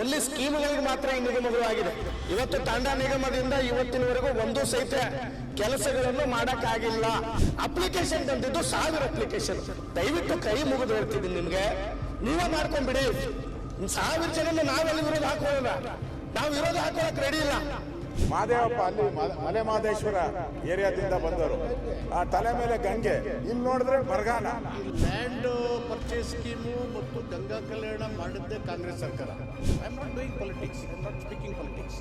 Only ಸ್ಕೀಮ್ಗಳಿಗೆ ಮಾತ್ರ ಈ ನಿಗಮಗಳು ಆಗಿದೆ. ಇವತ್ತು ತಾಂಡಾ ನಿಗಮದಿಂದ ಇವತ್ತಿನವರೆಗೂ ಒಂದು ಸಹಿತ ಕೆಲಸಗಳನ್ನು ಮಾಡಕ್ಕಾಗಿಲ್ಲ. ಅಪ್ಲಿಕೇಶನ್ ತಂದಿದ್ದು 1000 ಅಪ್ಲಿಕೇಶನ್. ದಯವಿಟ್ಟು ಕೈ ಮುಗಿದು ಹೇಳ್ತಿದ್ದೀನಿ ನಿಮ್ಗೆ, ನೀವೇ ಮಾಡ್ಕೊಂಡ್ಬಿಡಿ. 1000 ಜನ ನಾವೆಲ್ಲಿ ವಿರೋಧ ಹಾಕೋಣ, ನಾವು ವಿರೋಧ ಹಾಕೋಳಕ್ ರೆಡಿ ಇಲ್ಲ. ಮಾದೇವಪ್ಪ ಅಲ್ಲಿ ಮಲೆ ಮಹದೇಶ್ವರ ಏರಿಯಾದಿಂದ ಬಂದವರು, ಆ ತಲೆ ಮೇಲೆ ಗಂಗೆ, ಇಲ್ಲಿ ನೋಡಿದ್ರೆ ಬರಗಾಲ. ಲ್ಯಾಂಡ್ ಪರ್ಚೇಸ್ ಸ್ಕೀಮು ಮತ್ತು ಗಂಗಾ ಕಲ್ಯಾಣ ಮಾಡಿದ್ದೆ ಕಾಂಗ್ರೆಸ್ ಸರ್ಕಾರ. I am not doing politics, I am not speaking politics.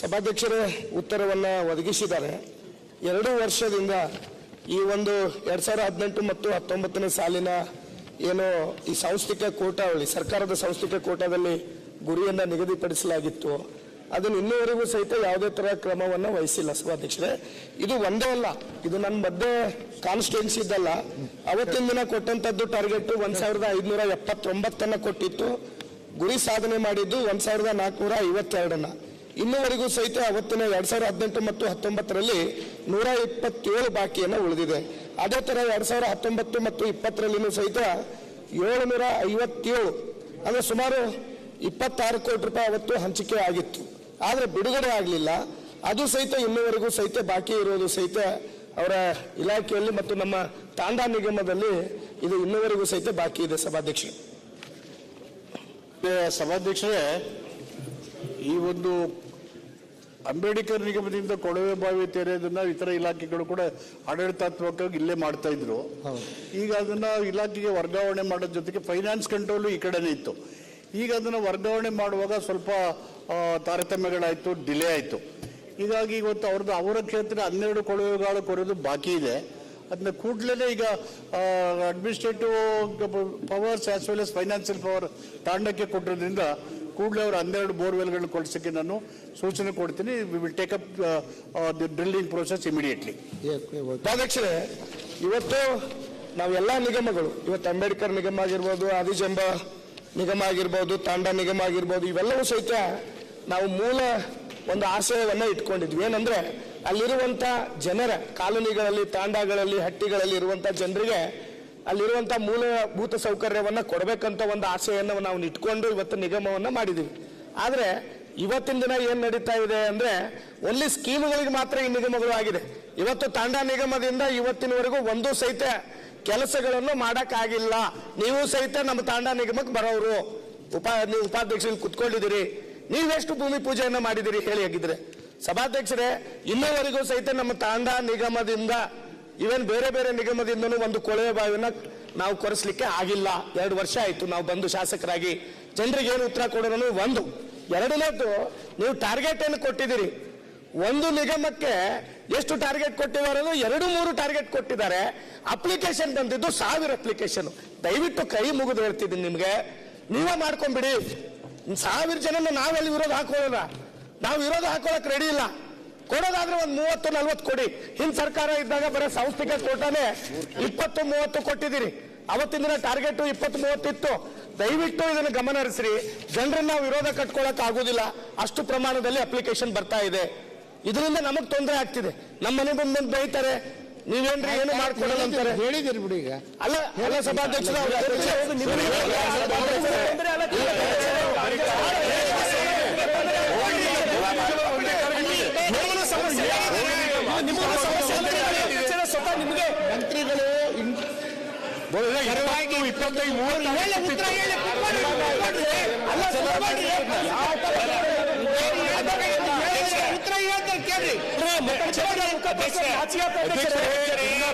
ಸಭಾಧ್ಯಕ್ಷರೇ ಉತ್ತರವನ್ನು ಒದಗಿಸಿದ್ದಾರೆ. 2 ವರ್ಷದಿಂದ ಈ ಒಂದು 2018 ಮತ್ತು 19ನೇ ಸಾಲಿನ ಏನು ಈ ಸಾಂಸ್ಥಿಕ ಕೋಟಾವಳಿ, ಸರ್ಕಾರದ ಸಾಂಸ್ಥಿಕ ಕೋಟಾದಲ್ಲಿ ಗುರಿಯನ್ನು ನಿಗದಿಪಡಿಸಲಾಗಿತ್ತು, ಅದನ್ನು ಇನ್ನೂವರೆಗೂ ಸಹಿತ ಯಾವುದೇ ತರ ಕ್ರಮವನ್ನು ವಹಿಸಿಲ್ಲ. ಸಭಾಧ್ಯಕ್ಷರೇ, ಇದು ಒಂದೇ ಅಲ್ಲ, ಇದು ನನ್ನ ಮಧ್ಯೆ ಕಾನ್ಸ್ಟಿಟ್ಯೂನ್ಸಿ ಇದ್ದಲ್ಲ. ಅವತ್ತಿನ ದಿನ ಕೊಟ್ಟಂತದ್ದು ಟಾರ್ಗೆಟ್ 1579 ಕೊಟ್ಟಿತ್ತು, ಗುರಿ ಸಾಧನೆ ಮಾಡಿದ್ದು 1452. ಇನ್ನೂವರೆಗೂ ಸಹಿತ ಅವತ್ತಿನ 2018 ಮತ್ತು 19ರಲ್ಲಿ 127 ಬಾಕಿಯನ್ನು ಉಳಿದಿದೆ. ಅದೇ ತರ 2019 ಮತ್ತು 20ರಲ್ಲಿನೂ ಸಹಿತ 757, ಅಂದ್ರೆ ಸುಮಾರು 26 ಕೋಟಿ ರೂಪಾಯಿ ಅವತ್ತು ಹಂಚಿಕೆ ಆಗಿತ್ತು. ಆದರೆ ಬಿಡುಗಡೆ ಆಗಲಿಲ್ಲ. ಅದು ಸಹಿತ ಇನ್ನೂವರೆಗೂ ಸಹಿತ ಬಾಕಿ ಇರೋದು ಸಹಿತ ಅವರ ಇಲಾಖೆಯಲ್ಲಿ ಮತ್ತು ನಮ್ಮ ತಾಂಡಾ ನಿಗಮದಲ್ಲಿ ಇದು ಇನ್ನೂವರೆಗೂ ಸಹಿತ ಬಾಕಿ ಇದೆ. ಸಭಾಧ್ಯಕ್ಷರೇ, ಈ ಒಂದು ಅಂಬೇಡ್ಕರ್ ನಿಗಮದಿಂದ ಕೊಳವೆ ಬಾವಿ ತೆರೆಯೋದನ್ನ ಇತರ ಇಲಾಖೆಗಳು ಕೂಡ ಆಡಳಿತಾತ್ಮಕವಾಗಿ ಇಲ್ಲೇ ಮಾಡ್ತಾ ಇದ್ರು. ಈಗ ಅದನ್ನ ಇಲಾಖೆಗೆ ವರ್ಗಾವಣೆ ಮಾಡೋದ್ರ ಜೊತೆಗೆ ಫೈನಾನ್ಸ್ ಕಂಟ್ರೋಲು ಈ ಕಡೆನೇ ಇತ್ತು. ಈಗ ಅದನ್ನು ವರ್ಗಾವಣೆ ಮಾಡುವಾಗ ಸ್ವಲ್ಪ ತಾರತಮ್ಯಗಳಾಯಿತು, ಡಿಲೇ ಆಯಿತು. ಹೀಗಾಗಿ ಇವತ್ತು ಅವರ ಕ್ಷೇತ್ರ 12 ಕೊಳವೆಗಳು ಕೊರೆಯೋದು ಬಾಕಿ ಇದೆ. ಅದನ್ನ ಕೂಡಲೇ ಈಗ administrative powers as well as financial power ತಾಂಡಕ್ಕೆ ಕೊಟ್ಟಿರೋದ್ರಿಂದ ಕೂಡಲೇ ಅವರು 12 ಬೋರ್ವೆಲ್ಗಳನ್ನು ಕೊಡಿಸೋಕ್ಕೆ ನಾನು ಸೂಚನೆ ಕೊಡ್ತೀನಿ. We will take up the drilling process immediately. ಅಧ್ಯಕ್ಷರೇ, ಇವತ್ತು ನಾವೆಲ್ಲ ನಿಗಮಗಳು, ಇವತ್ತು ಅಂಬೇಡ್ಕರ್ ನಿಗಮ ಆಗಿರ್ಬೋದು, ಆದಿಜಂಬ ನಿಗಮ ಆಗಿರ್ಬೋದು, ತಾಂಡಾ ನಿಗಮ ಆಗಿರ್ಬೋದು, ಇವೆಲ್ಲವೂ ಸಹಿತ ನಾವು ಮೂಲ ಒಂದು ಆಶಯವನ್ನು ಇಟ್ಕೊಂಡಿದ್ವಿ. ಏನಂದ್ರೆ ಅಲ್ಲಿರುವಂತ ಜನರ ಕಾಲೋನಿಗಳಲ್ಲಿ, ತಾಂಡಾಗಳಲ್ಲಿ, ಹಟ್ಟಿಗಳಲ್ಲಿ ಇರುವಂತ ಜನರಿಗೆ ಅಲ್ಲಿರುವಂತ ಮೂಲಭೂತ ಸೌಕರ್ಯವನ್ನ ಕೊಡಬೇಕಂತ ಒಂದು ಆಶೆಯನ್ನು ನಾವು ಇಟ್ಕೊಂಡು ಇವತ್ತು ನಿಗಮವನ್ನ ಮಾಡಿದೀವಿ. ಆದ್ರೆ ಇವತ್ತಿನ ದಿನ ಏನ್ ನಡೀತಾ ಇದೆ ಅಂದ್ರೆ ಓನ್ಲಿ ಸ್ಕೀಮ್ಗಳಿಗೆ ಮಾತ್ರ ಈ ನಿಗಮಗಳು ಆಗಿದೆ. ಇವತ್ತು ತಾಂಡಾ ನಿಗಮದಿಂದ ಇವತ್ತಿನವರೆಗೂ ಒಂದು ಸಹಿತ ಕೆಲಸಗಳನ್ನು ಮಾಡಕ್ಕಾಗಿಲ್ಲ. ನೀವು ಸಹಿತ ನಮ್ಮ ತಾಂಡಾ ನಿಗಮಕ್ಕೆ ಬರೋರು, ನೀವು ಉಪಾಧ್ಯಕ್ಷರು ಕುತ್ಕೊಂಡಿದ್ದೀರಿ, ನೀವೆಷ್ಟು ಭೂಮಿ ಪೂಜೆಯನ್ನ ಮಾಡಿದಿರಿ ಹೇಳಿ ಆಗಿದ್ರೆ. ಸಭಾಧ್ಯಕ್ಷರೇ, ಇನ್ನೂವರೆಗೂ ಸಹಿತ ನಮ್ಮ ತಾಂಡಾ ನಿಗಮದಿಂದ ಇವನ್ ಬೇರೆ ಬೇರೆ ನಿಗಮದಿಂದನೂ ಒಂದು ಕೊಳವೆ ಬಾವಿನ ನಾವು ಕೊರೆಸ್ಲಿಕ್ಕೆ ಆಗಿಲ್ಲ. 2 ವರ್ಷ ಆಯ್ತು ನಾವು ಬಂದು ಶಾಸಕರಾಗಿ. ಜನರಿಗೆ ಏನು ಉತ್ತರ ಕೊಡೋನು ಒಂದು. ಎರಡನೇದು, ನೀವು ಟಾರ್ಗೆಟ್ ಏನು ಕೊಟ್ಟಿದ್ದೀರಿ, ಒಂದು ನಿಗಮಕ್ಕೆ ಎಷ್ಟು ಟಾರ್ಗೆಟ್ ಕೊಟ್ಟಿದ್ದಾರೆ, 2-3 ಟಾರ್ಗೆಟ್ ಕೊಟ್ಟಿದ್ದಾರೆ. ಅಪ್ಲಿಕೇಶನ್ ಬಂದಿದ್ದು 1000 ಅಪ್ಲಿಕೇಶನ್. ದಯವಿಟ್ಟು ಕೈ ಮುಗಿದು ಹೇಳ್ತಿದ್ದೀನಿ ನಿಮ್ಗೆ, ನೀವೇ ಮಾಡ್ಕೊಂಡ್ಬಿಡಿ. 1000 ಜನ ನಾವೆಲ್ಲಿ ವಿರೋಧ ಹಾಕೋಣ, ನಾವು ವಿರೋಧ ಹಾಕೋಳಕ್ ರೆಡಿ ಇಲ್ಲ. ಕೊಡೋದಾದ್ರೆ ಒಂದು 30-40 ಕೊಡಿ. ಹಿಂದ್ ಸರ್ಕಾರ ಇದ್ದಾಗ ಬರೋ ಸಾಂಸ್ಥಿಕ ಕೋಟಾನೇ 20-30 ಕೊಟ್ಟಿದ್ದೀರಿ. ಅವತ್ತಿನ ದಿನ ಟಾರ್ಗೆಟ್ 20-30 ಇತ್ತು. ದಯವಿಟ್ಟು ಇದನ್ನು ಗಮನ ಹರಿಸ್ರಿ. ಜನರನ್ನ ವಿರೋಧ ಕಟ್ಕೊಳಕ್ ಆಗುದಿಲ್ಲ, ಅಷ್ಟು ಪ್ರಮಾಣದಲ್ಲಿ ಅಪ್ಲಿಕೇಶನ್ ಬರ್ತಾ ಇದೆ. ಇದರಿಂದ ನಮಗ್ ತೊಂದರೆ ಆಗ್ತಿದೆ. ನಮ್ಮ ಮನೆ ಬಂದು ಬೈತಾರೆ, ನೀವೇನ್ರಿ ಏನು ಮಾಡ್ಕೊಡಲ್ಲ ಅಂತಾರೆ. ಹೇಳಿದಿರಿ ಬಿಡಿ. ಈಗ ಅಲ್ಲ ಸಭಾಧ್ಯಕ್ಷರು, ನಿಮಗೆ ಮಂತ್ರಿಗಳು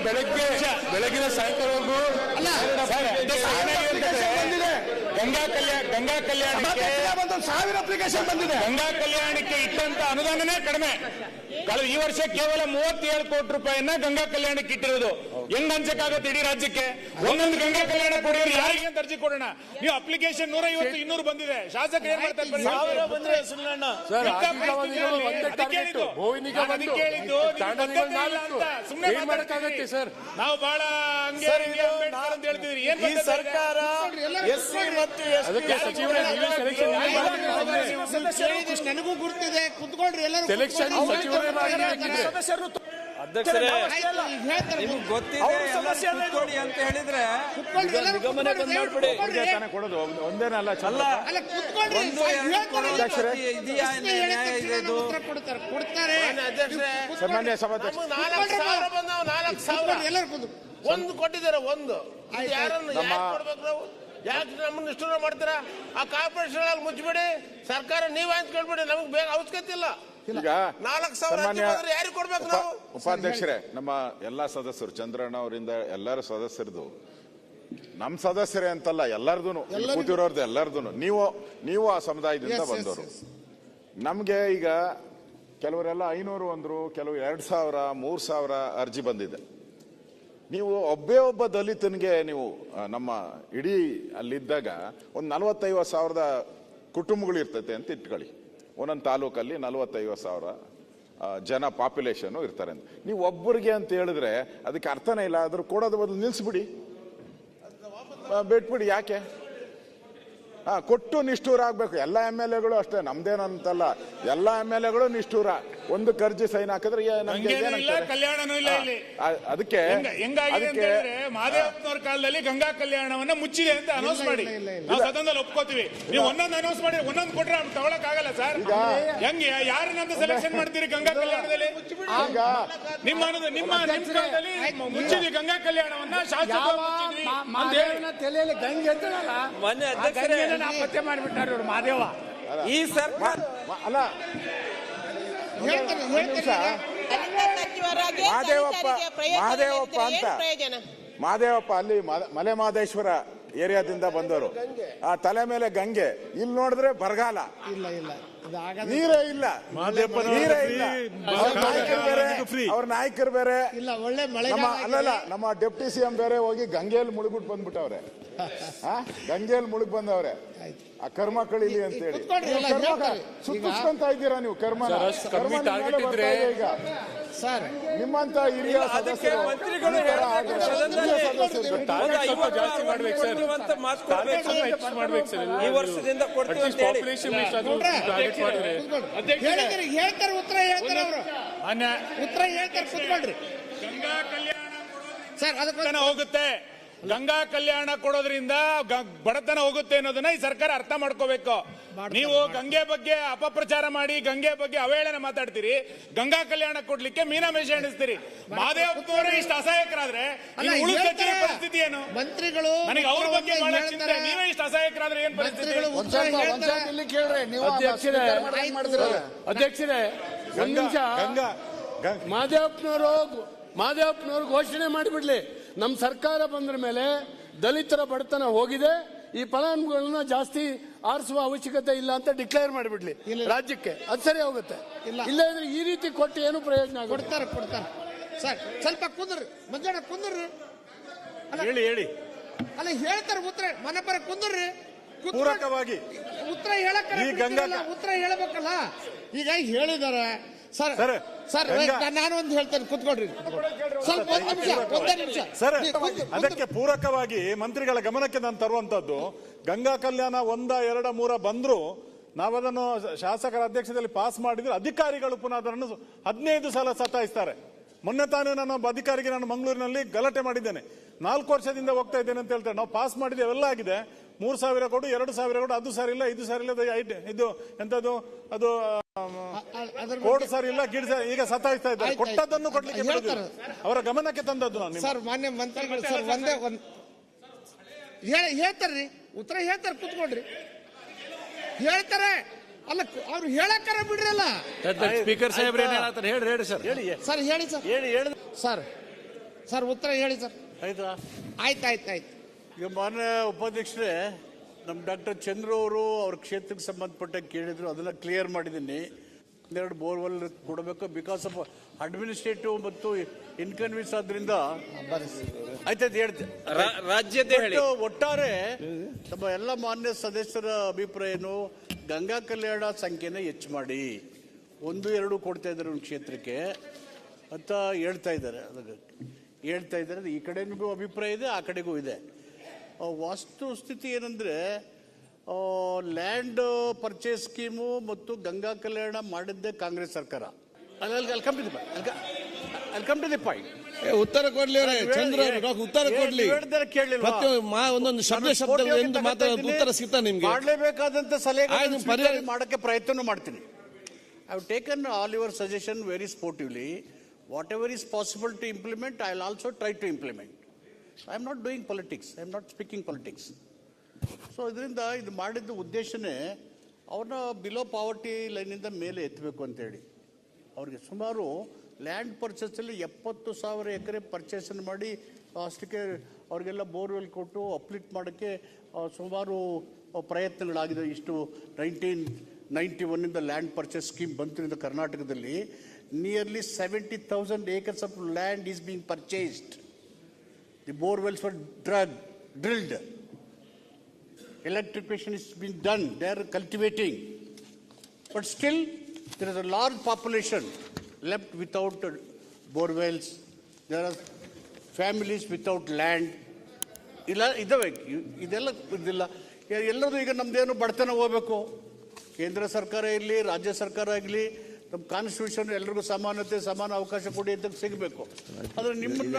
25 ಬೆಳಗಿನ ಸಾಯಂಕಾಲವರೆಗೂ ಗಂಗಾ ಕಲ್ಯಾಣಕ್ಕೆ 1000 ಅಪ್ಲಿಕೇಶನ್ ಬಂದಿದೆ. ಗಂಗಾ ಕಲ್ಯಾಣಕ್ಕೆ ಇಟ್ಟಂತ ಅನುದಾನನೇ ಕಡಿಮೆ. ಈ ವರ್ಷ ಕೇವಲ 37 ಕೋಟಿ ರೂಪಾಯಿನ ಗಂಗಾ ಕಲ್ಯಾಣಕ್ಕೆ ಇಟ್ಟಿರೋದು. ಹೆಂಗ್ ಹಂಚಕ್ಕಾಗತ್ತೆ ಇಡೀ ರಾಜ್ಯಕ್ಕೆ? ಒಂದೊಂದು ಗಂಗಾ ಕಲ್ಯಾಣ ಕೊಡಿಯೋರು ಯಾರಿಗೆ ಅಂತ ಅರ್ಜಿ ಕೊಡೋಣ. ನೀವು ಅಪ್ಲಿಕೇಶನ್ 150-200 ಬಂದಿದೆ. ಶಾಸಕರು ಏನ್ ಮಾಡ್ತಾರೆ? ನಾವು ಬಹಳ ಅಂತ ಹೇಳ್ತಿದ್ರಿ. ಈ ಸರ್ಕಾರ ನನಗೂ ಗುರ್ತಿದೆ, ಕುತ್ಕೊಳ್ರಿ ಎಲ್ಲರೂ. ಅಧ್ಯಕ್ಷರೇ ನಿಮ್ಗೆ ಗೊತ್ತಿದೆ ಕೂತ್ಕೊಳ್ಳಿ ಅಂತ ಹೇಳಿದ್ರೆ ನಿಗಮನೆ ಬಂದ್ ಮಾಡ್ಬಿಡಿ. ತಾನೇ ಕೊಡೋದು ಒಂದೇನಲ್ಲ ಅಲ್ಲ ಒಂದು ಎರಡು ಕೊಡೋದು ಇದೆಯಾ ನ್ಯಾಯ ಇದೆ ಇದು? ಸಾಮಾನ್ಯ ಸಭಾಧ್ಯಕ್ಷ ಒಂದು ಕೊಟ್ಟಿದ್ದಾರೆ ಒಂದು ಯಾರನ್ನು ಕೊಡ್ಬೇಕು ನಾವು ಯಾಕೆ ನಮ್ಮನ್ನ ನಿಷ್ಠೂರ ಮಾಡ್ತೀರಾ? ಆ ಕಾರ್ಪೊರೇಷನ್ ಮುಚ್ಚಿಬಿಡಿ, ಸರ್ಕಾರ ನೀವ್ ಹಂಚ್ಕೊಳ್ಬಿಡಿ, ನಮ್ಗೆ ಬೇಗ ಅವಶ್ಯಕತೆ ಇಲ್ಲ. ಈಗ 4,000 ಯಾರಿಗೆ ಕೊಡ್ಬೇಕು ನಾವು? ಉಪಾಧ್ಯಕ್ಷರೇ, ನಮ್ಮ ಎಲ್ಲಾ ಸದಸ್ಯರು ಚಂದ್ರಣ್ಣ ಅವರಿಂದ ಎಲ್ಲರೂ ಸದಸ್ಯರದು ನಮ್ ಸದಸ್ಯರೇ ಅಂತಲ್ಲ, ಎಲ್ಲರದು ಕೂತಿರೋರ್ದು ಎಲ್ಲರದು ನೀವು ಆ ಸಮುದಾಯದಿಂದ ಬಂದವರು. ನಮ್ಗೆ ಈಗ ಕೆಲವರೆಲ್ಲ 500 ಅಂದ್ರು, ಕೆಲವು 2,000 3,000 ಅರ್ಜಿ ಬಂದಿದೆ. ನೀವು ಒಬ್ಬ ದಲಿತನಿಗೆ ನೀವು ನಮ್ಮ ಇಡೀ ಅಲ್ಲಿದ್ದಾಗ ಒಂದು 40-50,000 ಕುಟುಂಬಗಳು ಇರ್ತೈತೆ ಅಂತ ಇಟ್ಕೊಳ್ಳಿ. ಒಂದೊಂದು ತಾಲೂಕಲ್ಲಿ 40-50,000 ಜನ ಪಾಪ್ಯುಲೇಷನ್ ಇರ್ತಾರೆ ಅಂತ. ನೀವು ಒಬ್ಬರಿಗೆ ಅಂತ ಹೇಳಿದ್ರೆ ಅದಕ್ಕೆ ಅರ್ಥನೇ ಇಲ್ಲ. ಅದ್ರ ಕೊಡೋದು ಬದಲು ನಿಲ್ಸ್ಬಿಡಿ, ಬಿಟ್ಬಿಡಿ. ಯಾಕೆ ಕೊಟ್ಟು ನಿಷ್ಠೂರ ಆಗ್ಬೇಕು? ಎಲ್ಲ MLAಗಳು ಅಷ್ಟೇ, ನಮ್ದೇನಂತಲ್ಲ, ಎಲ್ಲ MLAಗಳು ನಿಷ್ಠೂರ. ಒಂದು ಕರ್ಜಿ ಸೈನ್ ಹಾಕಿದ್ರೆ ಕಲ್ಯಾಣನೂ ಇಲ್ಲ ಇಲ್ಲಿ. ಅದಕ್ಕೆ ಹೆಂಗಾಗಿದೆ ಅಂತ ಹೇಳಿದ್ರೆ ಮಹದೇವಪ್ಪನವ್ರ ಕಾಲದಲ್ಲಿ ಗಂಗಾ ಕಲ್ಯಾಣವನ್ನ ಮುಚ್ಚಿದೆ ಅಂತ ಅನೌನ್ಸ್ ಮಾಡಿ ನಾವು ಸದನದಲ್ಲಿ ಒಪ್ಕೋತೀವಿ. ನೀವು ಒಂದೊಂದು ಅನೌನ್ಸ್ ಮಾಡಿ ಒಂದೊಂದು ಕೊಟ್ರೆ ತಗೊಳಕ್ ಆಗಲ್ಲ ಸರ್. ಹೆಂಗೆ ಯಾರನ್ನಂತ ಸೆಲೆಕ್ಷನ್ ಮಾಡ್ತೀರಿ ಗಂಗಾ ಕಲ್ಯಾಣದಲ್ಲಿ? ನಿಮ್ಮ ಕಾಲದಲ್ಲಿ ಮುಚ್ಚಿದ್ವಿ ಗಂಗಾ ಕಲ್ಯಾಣವನ್ನ, ಶಾಸಕ ತಲೆಯಲ್ಲಿ ಗಂಗೆ ಮೊನ್ನೆ ಅಧ್ಯಕ್ಷರೇ ಪತ್ತೆ ಮಾಡಿಬಿಟ್ಟಾರೆ ಇವರು ಮಹಾದೇವ. ಈ ಸರ್ಕಾರ ಅಲ್ಲ ಮಹಾದೇವಪ್ಪ ಅಲ್ಲಿ ಮಲೆ ಮಹದೇಶ್ವರ ಏರಿಯಾದಿಂದ ಬಂದವರು. ಆ ತಲೆ ಮೇಲೆ ಗಂಗೆ, ಇಲ್ಲಿ ನೋಡಿದ್ರೆ ಬರಗಾಲ, ನೀರೇ ಇಲ್ಲ, ನೀರೇ ಇಲ್ಲ. ಅವ್ರ ನಾಯಕರು ಬೇರೆ, ಅಲ್ಲಲ್ಲ ನಮ್ಮ ಡೆಪ್ಟಿ CM ಬೇರೆ ಹೋಗಿ ಗಂಗೆಯಲ್ಲಿ ಮುಳುಗ್ಬಿಟ್ಟು ಬಂದ್ಬಿಟ್ಟವ್ರೆ. ಗಂಗೆಯಲ್ಲಿ ಮುಳುಗ್ ಬಂದವ್ರೆ. ಆ ಕರ್ಮ ಕಳೀಲಿ ಅಂತ ಹೇಳಿ ಸುತ್ತಿಸ್ಕೊಂತ ಇದ್ದೀರಾ ನೀವು ಕರ್ಮ. ಈಗ ಸರ್ ನಿಮ್ಮಂತ ಹಿರಿಯ ಸದಸ್ಯರು ಈ ವರ್ಷದಿಂದ ಕೊಡ್ತೀವಿ ಅಂತ ಹೇಳಿ ಹೇಳ್ತಾರೆ, ಉತ್ತರ ಹೇಳ್ತಾರೆ ಅವರು, ಉತ್ತರ ಹೇಳ್ತಾರೆ. ಕೂತ್ಕೊಳ್ರಿ. ಗಂಗಾ ಕಲ್ಯಾಣ ಸರ್ ಅದಕ್ಕೆ ಹೋಗುತ್ತೆ. ಗಂಗಾ ಕಲ್ಯಾಣ ಕೊಡೋದ್ರಿಂದ ಬಡತನ ಹೋಗುತ್ತೆ ಅನ್ನೋದನ್ನ ಈ ಸರ್ಕಾರ ಅರ್ಥ ಮಾಡ್ಕೋಬೇಕು. ನೀವು ಗಂಗೆ ಬಗ್ಗೆ ಅಪಪ್ರಚಾರ ಮಾಡಿ ಗಂಗೆ ಬಗ್ಗೆ ಅವಹೇಳನ ಮಾತಾಡ್ತೀರಿ, ಗಂಗಾ ಕಲ್ಯಾಣ ಕೊಡ್ಲಿಕ್ಕೆ ಮೀನಾಮೇಷ ಎಣಿಸ್ತೀರಿ. ಮಹದೇವಪ್ಪನವರೇ ಇಷ್ಟು ಅಸಹಾಯಕರಾದ್ರೆ ಪರಿಸ್ಥಿತಿ ಏನು? ಮಂತ್ರಿಗಳು ನನಗೆ ಅವ್ರ ಬಗ್ಗೆ ಬಹಳ ಚಿಂತೆ. ನೀವೇ ಇಷ್ಟು ಅಸಹಾಯಕರಾದ್ರೆ ಏನ್ ಪರಿಸ್ಥಿತಿ? ಅಧ್ಯಕ್ಷರೇ ಒಂದ್ ನಿಮಿಷ. ಮಹದೇವಪ್ಪನವರು ಘೋಷಣೆ ಮಾಡಿಬಿಡ್ಲಿ, ನಮ್ಮ ಸರ್ಕಾರ ಬಂದ್ರ ಮೇಲೆ ದಲಿತರ ಬಡತನ ಹೋಗಿದೆ, ಈ ಫಲಾನುಭವಿಗಳನ್ನ ಜಾಸ್ತಿ ಆರಿಸುವ ಅವಶ್ಯಕತೆ ಇಲ್ಲ ಅಂತ ಡಿಕ್ಲೇರ್ ಮಾಡಿಬಿಡ್ಲಿ ರಾಜ್ಯಕ್ಕೆ, ಅದು ಸರಿ ಹೋಗುತ್ತೆ. ಇಲ್ಲ ಇದ್ರೆ ಈ ರೀತಿ ಕೊಟ್ಟು ಏನು ಪ್ರಯೋಜನ? ಕೊಡ್ತಾರೆ. ಸರ್ ಸ್ವಲ್ಪ ಕುಂದ್ರಿ, ಮಂಜಣ್ಣ ಕುಂದ್ರಿ. ಹೇಳಿ ಅಲ್ಲ ಹೇಳ್ತಾರೆ ಉತ್ತರ ಮನಪರ ಕುಂದ್ರಿ. ಪೂರಕವಾಗಿ ಉತ್ತರ ಹೇಳಕ್ ಉತ್ತರ ಹೇಳಬೇಕಲ್ಲ. ಈಗ ಹೇಳಿದಾರೆ ಸರ್. ನಾನು ಒಂದು ಹೇಳ್ತೇನೆ, ಕುತ್ಕೊಳ್ರಿ ಸ್ವಲ್ಪ ಒಂದೇ ನಿಮಿಷ. ಸರ್, ಅದಕ್ಕೆ ಪೂರಕವಾಗಿ ಮಂತ್ರಿಗಳ ಗಮನಕ್ಕೆ ನಾನು ತರುವಂತದ್ದು, ಗಂಗಾ ಕಲ್ಯಾಣ 1, 2, 3 ಬಂದ್ರು ನಾವದನ್ನು ಶಾಸಕರ ಅಧ್ಯಕ್ಷತೆಯಲ್ಲಿ ಪಾಸ್ ಮಾಡಿದ್ರೆ ಅಧಿಕಾರಿಗಳು ಪುನಃ ಅದನ್ನು 15 ಸಲ ಸತಾಯಿಸ್ತಾರೆ. ಮೊನ್ನೆ ತಾನೇ ನಾನು ಅಧಿಕಾರಿಗೆ ನಾನು ಮಂಗಳೂರಿನಲ್ಲಿ ಗಲಾಟೆ ಮಾಡಿದ್ದೇನೆ. 4 ವರ್ಷದಿಂದ ಹೋಗ್ತಾ ಇದ್ದೇನೆ ಅಂತ ಹೇಳ್ತಾರೆ. ನಾವು ಪಾಸ್ ಮಾಡಿದ್ದೇವೆ, ಎಲ್ಲ ಆಗಿದೆ. 3,000 ಕೊಡು, 2,000 ಕೊಡು, ಅದು ಸರಿ ಇಲ್ಲ, ಇದು ಸರಿ ಇಲ್ಲ, ಇದು ಎಂತದ್ದು ಅದು ಕೋಡ್ ಸರಿ ಇಲ್ಲ, ಗಿಡ ಈಗ ಸತಾಯಿಸ್ತಾ ಇದ್ದಾರೆ. ಕೊಟ್ಟದನ್ನು ಕೊಡ್ಲಿಕ್ಕೆ ಅವರ ಗಮನಕ್ಕೆ ತಂದದ್ದು ನಾನು. ಸರ್ ಮಾನ್ಯ ಮಂತ್ರಿಗಳು ಸರ್ ಒಂದೇ ಹೇಳ್ತಾರ್ರಿ, ಉತ್ತರ ಹೇಳ್ತಾರೆ, ಕುತ್ಕೊಳ್ರಿ. ಹೇಳ್ತಾರೆ ಅಲ್ಲ, ಅವ್ರು ಹೇಳಕ್ಕಾರ ಬಿಡ್ರಲ್ಲ. ಸ್ಪೀಕರ್ ಸಾಹೇಬ್ರ ಹೇಳಿ ಸರ್. ಸರ್ ಹೇಳಿ ಸರ್. ಸರ್ ಉತ್ತರ ಹೇಳಿ ಸರ್. ಆಯ್ತು. ಈಗ ಮಾನ್ಯ ಉಪಾಧ್ಯಕ್ಷರೇ, ನಮ್ಮ ಡಾಕ್ಟರ್ ಚಂದ್ರು ಅವರು ಅವ್ರ ಕ್ಷೇತ್ರಕ್ಕೆ ಸಂಬಂಧಪಟ್ಟ ಕೇಳಿದ್ರು, ಅದನ್ನ ಕ್ಲಿಯರ್ ಮಾಡಿದ್ದೀನಿ. 2 ಬೋರ್ವೆಲ್ ಕೊಡಬೇಕು, ಬಿಕಾಸ್ ಆಫ್ ಅಡ್ಮಿನಿಸ್ಟ್ರೇಟಿವ್ ಮತ್ತು ಇನ್ಕನ್ವೀನ್ಸ್ ಆದ್ರಿಂದ ಆಯ್ತಾಯ್ತು ಹೇಳ್ತೇನೆ. ರಾಜ್ಯದ ಒಟ್ಟಾರೆ ನಮ್ಮ ಎಲ್ಲ ಮಾನ್ಯ ಸದಸ್ಯರ ಅಭಿಪ್ರಾಯ ಏನು, ಗಂಗಾ ಕಲ್ಯಾಣ ಸಂಖ್ಯೆನ ಹೆಚ್ಚು ಮಾಡಿ 1, 2 ಕೊಡ್ತಾ ಇದ್ದಾರೆ ಒಂದು ಕ್ಷೇತ್ರಕ್ಕೆ ಅಂತ ಹೇಳ್ತಾ ಇದ್ದಾರೆ. ಈ ಕಡೆಗೂ ಅಭಿಪ್ರಾಯ ಇದೆ, ಆ ಕಡೆಗೂ ಇದೆ. ವಾಸ್ತು ಸ್ಥಿತಿ ಏನಂದ್ರೆ, ಲ್ಯಾಂಡ್ ಪರ್ಚೇಸ್ ಸ್ಕೀಮು ಮತ್ತು ಗಂಗಾ ಕಲ್ಯಾಣ ಮಾಡಿದ್ದೇ ಕಾಂಗ್ರೆಸ್ ಸರ್ಕಾರ. ಅಲ್ಲಿ I'll come to the point. ಉತ್ತರ ಕೊಡ್ಲಿ ಅವರೇ, ಚಂದ್ರ ಉತ್ತರ ಕೊಡ್ಲಿ. ಒಂದೊಂದು ಶಬ್ದ ಎಂದು ಮಾತಾಡೋದು ಉತ್ತರ ಸಿಗ್ತಾ ನಿಮ್ಗೆ? ಮಾಡಲೇಬೇಕಾದಂತ ಸಲಹೆ ಮಾಡಕ್ಕೆ ಪ್ರಯತ್ನ ಮಾಡ್ತೀನಿ. I have taken all your suggestion very sportively. Whatever is possible to implement, I will also try to implement. I am not doing politics. I am not speaking politics. So ಇದರಿಂದ ಇದು ಮಾಡಿದ ಉದ್ದೇಶನೇ ಅವ್ರನ್ನ ಬಿಲೋ ಪಾವರ್ಟಿ ಲೈನಿಂದ ಮೇಲೆ ಎತ್ತಬೇಕು ಅಂತೇಳಿ. ಅವ್ರಿಗೆ ಸುಮಾರು land ಪರ್ಚೇಸಲ್ಲಿ 70,000 ಎಕರೆ ಪರ್ಚೇಸನ್ನು ಮಾಡಿ ಅಷ್ಟಕ್ಕೆ ಅವ್ರಿಗೆಲ್ಲ ಬೋರ್ವೆಲ್ ಕೊಟ್ಟು ಅಪ್ಲಿಟ್ ಮಾಡೋಕ್ಕೆ ಸುಮಾರು ಪ್ರಯತ್ನಗಳಾಗಿದೆ. ಇಷ್ಟು 1991 ಲ್ಯಾಂಡ್ ಪರ್ಚೇಸ್ ಸ್ಕೀಮ್ ಬಂತು ಕರ್ನಾಟಕದಲ್ಲಿ. Nearly 70,000 acres of land is being purchased. The borewells were drilled. Electrification is being done. They are cultivating. But still, there is a large population left without borewells. There are families without land. ಇದೆಲ್ಲ ಎಲ್ಲರೂ ಈಗ ನಮ್ದೇನು ಬಡತನ ಹೋಗ್ಬೇಕು. ಕೇಂದ್ರ ಸರ್ಕಾರ ಇರಲಿ, ರಾಜ್ಯ ಸರ್ಕಾರ ಆಗಲಿ, ನಮ್ಮ ಕಾನ್ಸ್ಟಿಟ್ಯೂಷನ್ ಎಲ್ರಿಗೂ ಸಮಾನತೆ, ಸಮಾನ ಅವಕಾಶ ಕೊಡಿ ಅಂತ ಸಿಗಬೇಕು. ಆದರೆ ನಿಮ್ಮನ್ನ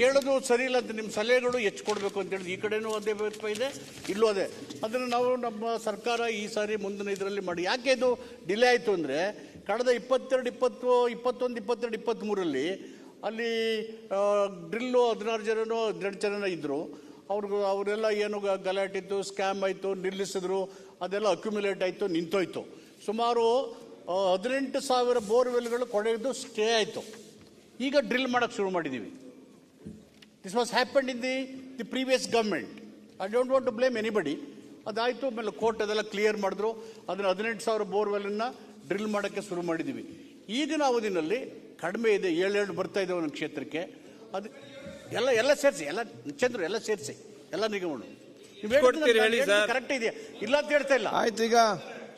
ಕೇಳೋದು ಸರಿ ಇಲ್ಲ ಅಂತ ನಿಮ್ಮ ಸಲಹೆಗಳು ಹೆಚ್ಚು ಕೊಡಬೇಕು ಅಂತೇಳಿ ಈ ಕಡೆನೂ ಅದೇ ಇದೆ, ಇಲ್ಲೂ ಅದೇ. ಅದನ್ನು ನಾವು ನಮ್ಮ ಸರ್ಕಾರ ಈ ಸಾರಿ ಮುಂದಿನ ಇದರಲ್ಲಿ ಮಾಡಿ. ಯಾಕೆ ಇದು ಡಿಲೇ ಆಯಿತು ಅಂದರೆ ಕಳೆದ 22-23 ಅಲ್ಲಿ ಡ್ರಿಲ್ಲು 16 ಜನನೋ 18 ಜನ ಇದ್ದರು. ಅವರೆಲ್ಲ ಏನು ಗಲಾಟೆ ಇತ್ತು, ಸ್ಕ್ಯಾಮ್ ಆಯಿತು, ನಿಲ್ಲಿಸಿದ್ರು, ಅದೆಲ್ಲ ಅಕ್ಯುಮುಲೇಟ್ ಆಯಿತು, ನಿಂತೋಯ್ತು. ಸುಮಾರು 18,000 ಬೋರ್ವೆಲ್ಗಳು ಕೊಡೆದು ಸ್ಟೇ ಆಯಿತು. ಈಗ ಡ್ರಿಲ್ ಮಾಡೋಕ್ಕೆ ಶುರು ಮಾಡಿದ್ದೀವಿ. This was happened in the previous government. I don't want to blame anybody. ಅದಾಯಿತು, ಆಮೇಲೆ ಕೋರ್ಟ್ ಅದೆಲ್ಲ ಕ್ಲಿಯರ್ ಮಾಡಿದ್ರು. ಅದನ್ನು 18,000 ಬೋರ್ವೆಲನ್ನು ಡ್ರಿಲ್ ಮಾಡೋಕ್ಕೆ ಶುರು ಮಾಡಿದ್ದೀವಿ. ಈಗಿನ ಅವಧಿನಲ್ಲಿ ಕಡಿಮೆ ಇದೆ, 7 ಬರ್ತಾ ಇದೆ ಒಂದೊಂದು ಕ್ಷೇತ್ರಕ್ಕೆ. ಅದು ಎಲ್ಲ ಸೇರಿಸಿ, ಎಲ್ಲ ಸೇರಿಸಿ, ಎಲ್ಲ ನಿಗಮಗಳು ಕರೆಕ್ಟ್ ಇದೆಯಾ ಇಲ್ಲ ಅಂತ ಹೇಳ್ತಾ ಇಲ್ಲ. ಆಯ್ತು, ಈಗ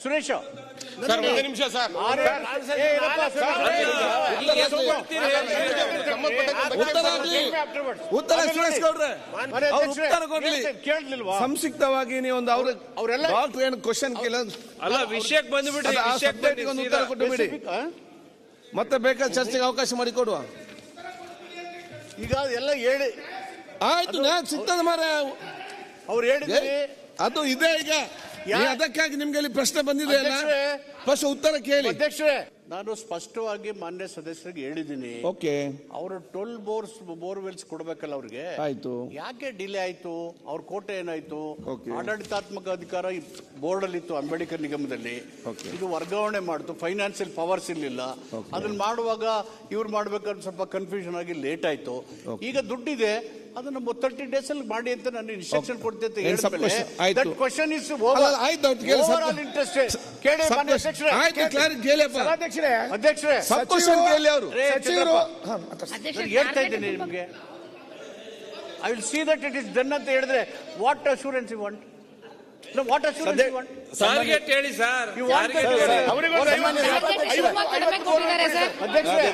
ಸುರೇಶ್ ಒಂದು ನಿಮಿಷ ಸರ್. ಉತ್ತರ ಸುರೇಶ್ ಗೌಡ್ರೆ ಉತ್ತರ ಕೊಡ್ಲಿ. ಸಂಕ್ಷಿಪ್ತವಾಗಿ ನೀವು ಒಂದು ಅವರೆಲ್ಲ ಡಾಕ್ಟರ್ ಏನು ಕ್ವಶನ್ ಅಲ್ಲ, ವಿಷಯಕ್ಕೆ ಬಂದ್ಬಿಡಿ, ಒಂದು ಉತ್ತರ ಕೊಟ್ಟು ಬಿಡಿ, ಮತ್ತೆ ಬೇಕಾದ ಚರ್ಚೆಗೆ ಅವಕಾಶ ಮಾಡಿಕೊಡುವ. ಈಗ ಎಲ್ಲ ಹೇಳಿ ಆಯ್ತು, ಸಿಗ್ತದೆ ಮಾರ. ಅವ್ರು ಹೇಳಿದ್ರೆ ಅದು ಇದೆ. ಈಗ ಅದಕ್ಕಾಗಿ ನಿಮ್ಗೆ ಇಲ್ಲಿ ಪ್ರಶ್ನೆ ಬಂದಿದೆ ಅಲ್ಲ, ಫಸ್ಟ್ ಉತ್ತರ ಕೇಳಿ. ಅಧ್ಯಕ್ಷರೇ, ನಾನು ಸ್ಪಷ್ಟವಾಗಿ ಮಾನ್ಯ ಸದಸ್ಯರಿಗೆ ಹೇಳಿದ್ದೀನಿ. ಓಕೆ, ಅವರು 12 ಬೋರ್ವೆಲ್ಸ್ ಕೊಡ್ಬೇಕಲ್ಲ ಅವ್ರಿಗೆ. ಆಯ್ತು, ಯಾಕೆ ಡಿಲೇ ಆಯ್ತು? ಅವ್ರ ಕೋಟೆ ಏನಾಯ್ತು? ಆಡಳಿತಾತ್ಮಕ ಅಧಿಕಾರ ಬೋರ್ಡ್ ಅಲ್ಲಿ ಇತ್ತು, ಅಂಬೇಡ್ಕರ್ ನಿಗಮದಲ್ಲಿ. ಇದು ವರ್ಗಾವಣೆ ಮಾಡ್ತು, ಫೈನಾನ್ಸಿಯಲ್ ಪವರ್ಸ್ ಇರ್ಲಿಲ್ಲ. ಅದನ್ನ ಮಾಡುವಾಗ ಇವ್ರು ಮಾಡ್ಬೇಕಾದ್ರೆ ಸ್ವಲ್ಪ ಕನ್ಫ್ಯೂಷನ್ ಆಗಿ ಲೇಟ್ ಆಯ್ತು. ಈಗ ದುಡ್ಡಿದೆ, ಅದನ್ನ 30 days ಅಲ್ಲಿ ಮಾಡಿ ಅಂತ ನಾನು ಇನ್ಸ್ಟ್ರಕ್ಷನ್ ಕೊಡ್ತೇನೆ ಅಂತ ಹೇಳಿದ್ಮೇಲೆ that question is over all interested. ಕೇಳಿ ಮಾನ್ಯ ಅಧ್ಯಕ್ಷರೇ, ಅಧ್ಯಕ್ಷರೇ ಹೇಳ್ತಾ ಇದ್ದೀನಿ ನಿಮಗೆ. I will see that it is done ಅಂತ ಹೇಳಿದ್ರೆ what assurance you want? What assurance you want? Target ಹೇಳಿ ಸರ್. ಅಧ್ಯಕ್ಷರೇ